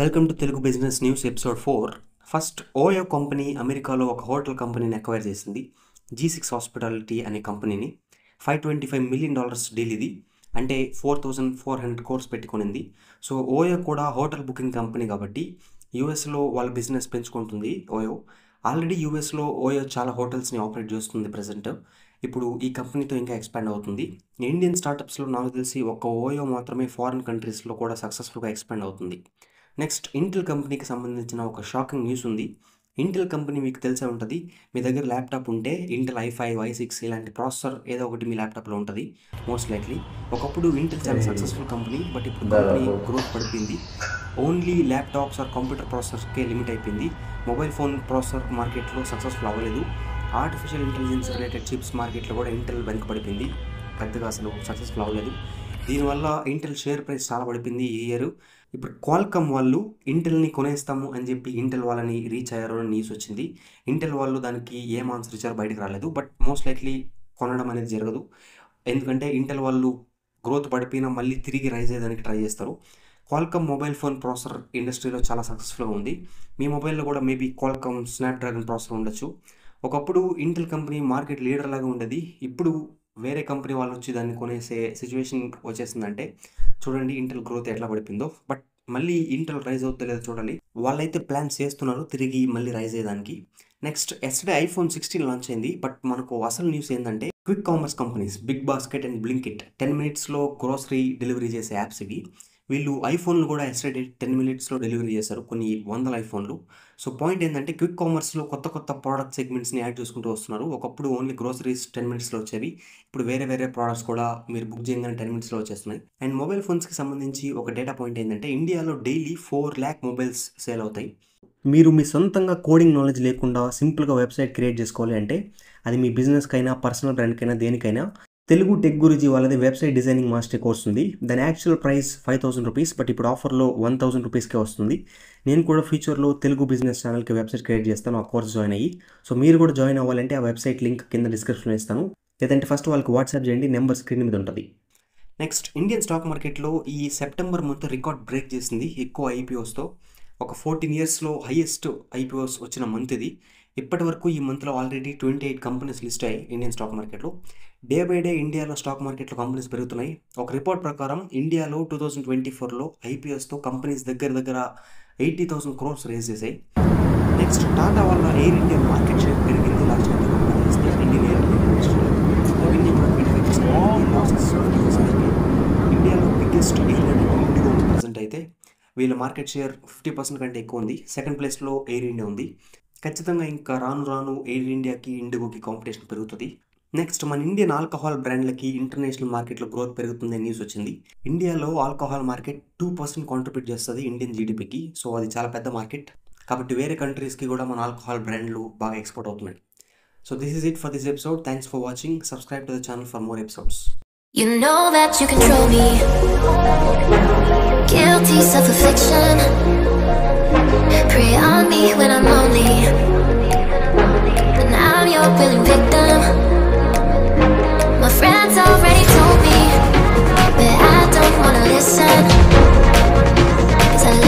Welcome to Telugu business news episode 4. First OYO company అమెరికాలో ఒక hotel కంపెనీని అక్వైర్ చేసింది. G6 హాస్పిటాలిటీ అనే కంపెనీని. $525 మిలియన్ డీల్ ఇది. అంటే 4,400 crores పెట్టుకునింది. సో ఓయో కూడా హోటల్ బుకింగ్ కంపెనీ కాబట్టి యూఎస్లో వాళ్ళ బిజినెస్ పెంచుకుంటుంది ఓయో. ఆల్రెడీ యూఎస్లో ఓయో చాలా హోటల్స్ని ఆపరేట్ చేస్తుంది ప్రజెంట్. ఇప్పుడు ఈ కంపెనీతో ఇంకా ఎక్స్పాండ్ అవుతుంది. ఇండియన్ స్టార్టప్స్లో నాకు తెలిసి ఒక్క ఓయో మాత్రమే ఫారిన్ కంట్రీస్లో కూడా సక్సెస్ఫుల్గా ఎక్స్పాండ్ అవుతుంది. నెక్స్ట్ ఇంటెల్ కంపెనీకి సంబంధించిన ఒక షాకింగ్ న్యూస్ ఉంది. ఇంటెల్ కంపెనీ మీకు తెలిసే ఉంటుంది. మీ దగ్గర ల్యాప్టాప్ ఉంటే ఇంటెల్ i5, i6 ఇలాంటి ప్రాసెసర్ ఏదో ఒకటి మీ ల్యాప్టాప్లో ఉంటుంది మోస్ట్ లైక్లీ. ఒకప్పుడు ఇంటెల్ చాలా సక్సెస్ఫుల్ కంపెనీ, బట్ ఇప్పుడు కంపెనీ గ్రోత్ పడిపోయింది. ఓన్లీ ల్యాప్టాప్స్ ఆర్ కంప్యూటర్ ప్రాసెసర్కే లిమిట్ అయిపోయింది. మొబైల్ ఫోన్ ప్రాసెసర్ మార్కెట్లో సక్సెస్ఫుల్ అవ్వలేదు. ఆర్టిఫిషియల్ ఇంటెలిజెన్స్ రిలేటెడ్ చిప్స్ మార్కెట్లో కూడా ఇంటెల్ వెనకబడిపోయింది, పెద్దగా అసలు సక్సెస్ఫుల్ అవ్వలేదు. దీనివల్ల ఇంటెల్ షేర్ ప్రైస్ చాలా పడిపోయింది ఈ ఇయర్. ఇప్పుడు క్వాల్కమ్ వాళ్ళు ఇంటెల్ని కొనేస్తాము అని చెప్పి ఇంటెల్ వాళ్ళని రీచ్ అయ్యారు అని న్యూస్ వచ్చింది. ఇంటెల్ వాళ్ళు దానికి ఏం ఆన్సర్ ఇచ్చారో బయటకు రాలేదు, బట్ మోస్ట్ లైక్లీ కొనడం అనేది జరగదు. ఎందుకంటే ఇంటెల్ వాళ్ళు గ్రోత్ పడిపోయినా మళ్ళీ తిరిగి రైజ్ అయ్యేదానికి ట్రై చేస్తారు. క్వాల్కమ్ మొబైల్ ఫోన్ ప్రాసెసర్ ఇండస్ట్రీలో చాలా సక్సెస్ఫుల్గా ఉంది. మీ మొబైల్లో కూడా మేబీ క్వాల్కమ్ స్నాప్డ్రాగన్ ప్రాసెసర్ ఉండొచ్చు. ఒకప్పుడు ఇంటెల్ కంపెనీ మార్కెట్ లీడర్ లాగా ఉండేది. ఇప్పుడు వేరే కంపెనీ వాళ్ళు వచ్చి దాన్ని కొనేసే సిచ్యువేషన్ వచ్చేసిందంటే చూడండి ఇంటెల్ గ్రోత్ ఎట్లా పడిపోయిందో. బట్ మళ్ళీ ఇంటెల్ రైజ్ అవుతుందో లేదో చూడాలి. వాళ్ళైతే ప్లాన్స్ చేస్తున్నారు తిరిగి మళ్ళీ రైజ్ అయ్యేదానికి. నెక్స్ట్ ఎస్టర్డే iPhone 16 లాంచ్ అయింది. బట్ మనకు అసలు న్యూస్ ఏంటంటే quick commerce companies Big Basket and Blinkit 10 minutesలో గ్రోసరీ డెలివరీ చేసే యాప్స్ ఇవి. వీళ్ళు ఐఫోన్లు కూడా ఎస్టర్డే 10 minutesలో డెలివరీ చేశారు, కొన్ని వందల ఐఫోన్లు. సో పాయింట్ ఏంటంటే క్విక్ కామర్స్లో కొత్త ప్రోడక్ట్ సెగ్మెంట్స్ని యాడ్ చేసుకుంటూ వస్తున్నారు. ఒకప్పుడు ఓన్లీ గ్రోసరీస్ 10 minutesలో వచ్చేవి. ఇప్పుడు వేరే ప్రోడక్ట్స్ కూడా మీరు బుక్ చేయగానే 10 minutesలో వచ్చేస్తున్నాయి. అండ్ మొబైల్ ఫోన్స్కి సంబంధించి ఒక డేటా పాయింట్ ఏంటంటే ఇండియాలో డైలీ 4 lakh మొబైల్స్ సేల్ అవుతాయి. మీరు మీ సొంతంగా కోడింగ్ నాలెడ్జ్ లేకుండా సింపుల్గా వెబ్సైట్ క్రియేట్ చేసుకోవాలి అంటే అది మీ బిజినెస్కైనా పర్సనల్ బ్రాండ్కైనా దేనికైనా తెలుగు టెక్ గురించి వాళ్ళది వెబ్సైట్ డిజైనింగ్ మాస్టర్ కోర్స్ ఉంది. దాని యాక్చువల్ ప్రైస్ 5,000 rupees, బట్ ఇప్పుడు ఆఫర్లో 1,000 rupeesకే వస్తుంది. నేను కూడా ఫ్యూచర్లో తెలుగు బిజినెస్ ఛానల్కి వెబ్సైట్ క్రియేట్ చేస్తాను, ఆ కోర్స్ జాయిన్ అయ్యి. సో మీరు కూడా జాయిన్ అవ్వాలంటే ఆ వెబ్సైట్ లింక్ కింద డిస్క్రిప్షన్లో ఇస్తాను, లేదంటే ఫస్ట్ వాళ్ళకి వాట్సాప్ చేయండి, నెంబర్ స్క్రీన్ మీద ఉంటుంది. నెక్స్ట్ ఇండియన్ స్టాక్ మార్కెట్లో ఈ సెప్టెంబర్ మంత్ రికార్డ్ బ్రేక్ చేసింది ఎక్కువ ఐపీఓస్తో. ఒక 14 yearsలో హైయెస్ట్ ఐపీఓస్ వచ్చిన మంత్ ఇది. ఇప్పటి వరకు ఈ మంత్లో ఆల్రెడీ 28 కంపెనీస్ లిస్ట్ అయ్యాయి ఇండియన్ స్టాక్ మార్కెట్లో. డే బై డే ఇండియాలో స్టాక్ మార్కెట్లో కంపెనీస్ పెరుగుతున్నాయి. ఒక రిపోర్ట్ ప్రకారం ఇండియాలో 2024లో ఐపీఎస్తో కంపెనీస్ దగ్గర 80,000 crores రేజ్ చేశాయి. నెక్స్ట్ టాటా వల్ల ఎయిర్ ఇండియా మార్కెట్ షేర్ పెరిగింది లాస్ట్ ఇండియన్ ఎయిర్ ఇండస్ట్రీలో. రెవెన్యూ కూడా 25% ఇండియాలో బిగ్గెస్ట్ ఎయిర్లైన్ ఇండిగో ఉంది ప్రజెంట్. అయితే వీళ్ళ మార్కెట్ షేర్ 50% కంటే ఎక్కువ ఉంది. సెకండ్ ప్లేస్లో ఎయిర్ ఇండియా ఉంది. ఖచ్చితంగా ఇంకా రాను ఎయిర్ ఇండియాకి ఇండిగోకి కాంపిటీషన్ పెరుగుతుంది. నెక్స్ట్ మన ఇండియన్ ఆల్కహాల్ బ్రాండ్లకి ఇంటర్నేషనల్ మార్కెట్లో గ్రోత్ పెరుగుతుందని న్యూస్ వచ్చింది. ఇండియాలో ఆల్కహాల్ మార్కెట్ 2% కాంట్రిబ్యూట్ చేస్తుంది ఇండియన్ జీడిపికి. సో అది చాలా పెద్ద మార్కెట్ కాబట్టి వేరే కంట్రీస్కి కూడా మన ఆల్కహాల్ బ్రాండ్లు బాగా ఎక్స్పోర్ట్ అవుతున్నాయి. So this is it for this episode. Thanks for watching. Subscribe to the channel for more episodes. You know that you control me. Guilty self-affliction. Prey on me when I'm lonely, and I'm your willing victim.